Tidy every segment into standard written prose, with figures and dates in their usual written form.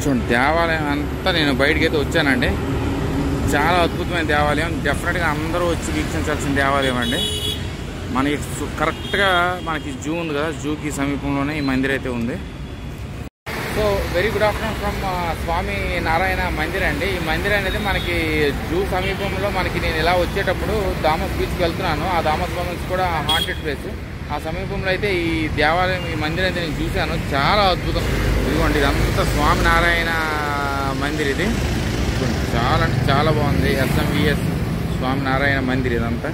చూడండి దేవాలయం అంతా నేను బయటకైతే వచ్చానండి. చాలా అద్భుతమైన దేవాలయం. డెఫినెట్గా అందరూ వచ్చి వీక్షించాల్సిన దేవాలయం అండి. మనకి కరెక్ట్గా మనకి జూ ఉంది కదా, జూకి సమీపంలోనే ఈ మందిర్ అయితే ఉంది. So very good afternoon from Swami Narayan Mandir అండి. ఈ మందిర్ అనేది మనకి జూ సమీపంలో మనకి నేను ఇలా వచ్చేటప్పుడు దామస్ బీచ్కి వెళ్తున్నాను. ఆ దామస్ బీచ్ కూడా హాంటెడ్ ప్లేస్. ఆ సమీపంలో అయితే ఈ దేవాలయం, ఈ మందిర్ అయితే నేను చూశాను. చాలా అద్భుతం. ఇదిగోండి, ఇదంతా స్వామి నారాయణ మందిర్. ఇది చాలా అంటే చాలా బాగుంది. SMVS స్వామి నారాయణ మందిర్ ఇదంతా.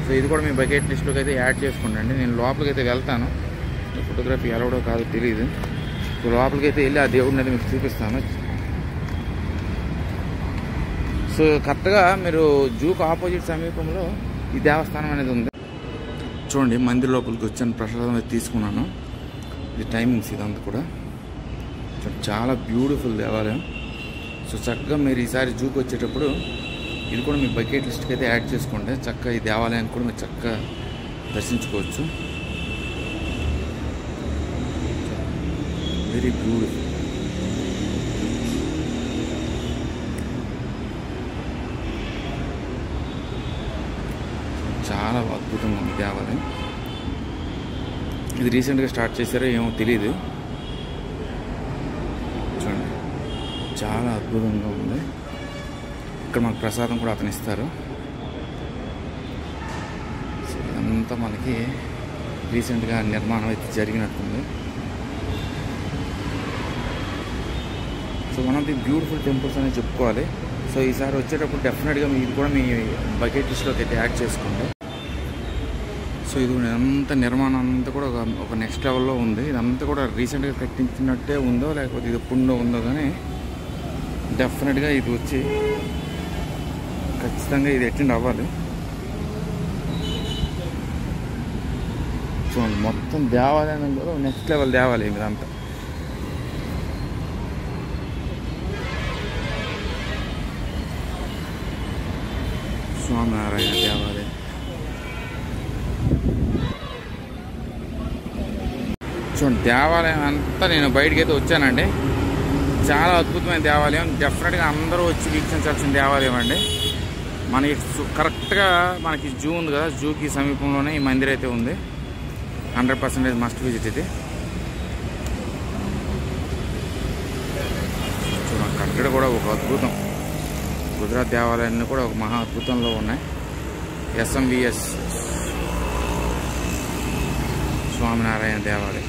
సో ఇది కూడా మీ బకెట్ లిస్ట్లోకి అయితే యాడ్ చేసుకోండి. నేను లోపలికి అయితే వెళ్తాను. ఫోటోగ్రఫీ ఎలవడో కాదో తెలియదు. సో లోపలికి అయితే వెళ్ళి ఆ దేవుడిని అయితే మీకు చూపిస్తాను. సో కరెక్ట్గా మీరు జూకు ఆపోజిట్ సమీపంలో ఈ దేవస్థానం అనేది ఉంది. చూడండి, మందిర్ లోపలికి వచ్చాను, ప్రసాదం అయితే తీసుకున్నాను. ఇది టైమింగ్స్ ఇదంతా కూడా. చాలా బ్యూటిఫుల్ దేవాలయం. సో చక్కగా మీరు ఈసారి జూకి వచ్చేటప్పుడు ఇది కూడా మీ బకెట్ లిస్ట్కి అయితే యాడ్ చేసుకోండి. చక్కగా ఈ దేవాలయాన్ని కూడా మీరు చక్కగా దర్శించుకోవచ్చు. Very beautiful. చాలా అద్భుతంగా ఉంది దేవాలయం. ఇది రీసెంట్గా స్టార్ట్ చేశారో ఏమో తెలియదు. చూడండి, చాలా అద్భుతంగా ఉంది. ఇక్కడ మనకు ప్రసాదం కూడా అతను ఇస్తారు. సో ఇదంతా మనకి రీసెంట్గా నిర్మాణం అయితే జరిగినట్టుంది. So one of the beautiful temples అనేది చెప్పుకోవాలి. సో ఈసారి వచ్చేటప్పుడు డెఫినెట్గా మీరు కూడా మీ బకెట్ లిస్ట్లోకి అయితే యాడ్ చేసుకోండి. సో ఇది ఇదంతా నిర్మాణం అంతా కూడా ఒక నెక్స్ట్ లెవెల్లో ఉంది. ఇదంతా కూడా రీసెంట్గా కట్టించినట్టే ఉందో లేకపోతే ఇది ఎప్పుడో ఉందో కానీ డెఫినెట్గా ఇది వచ్చి ఖచ్చితంగా ఇది అటెండ్ అవ్వాలి. చూడండి, మొత్తం దేవాలయం కూడా నెక్స్ట్ లెవెల్ దేవాలయం ఇదంతా. స్వామినారాయణ దేవాలయం. చూడండి, దేవాలయం అంతా నేను బయటకైతే వచ్చానండి. చాలా అద్భుతమైన దేవాలయం. డెఫినెట్గా అందరూ వచ్చి వీక్షించాల్సిన దేవాలయం అండి. మనకి కరెక్ట్గా మనకి జూ ఉంది కదా, జూకి సమీపంలోనే ఈ మందిర్ అయితే ఉంది. 100% మస్ట్ విజిట్ ఇది. చూడండి, అక్కడ కూడా ఒక అద్భుతం. గుజరాత్ దేవాలయాన్ని కూడా ఒక మహా అద్భుతంలో ఉన్నాయి. SMVS స్వామినారాయణ దేవాలయం.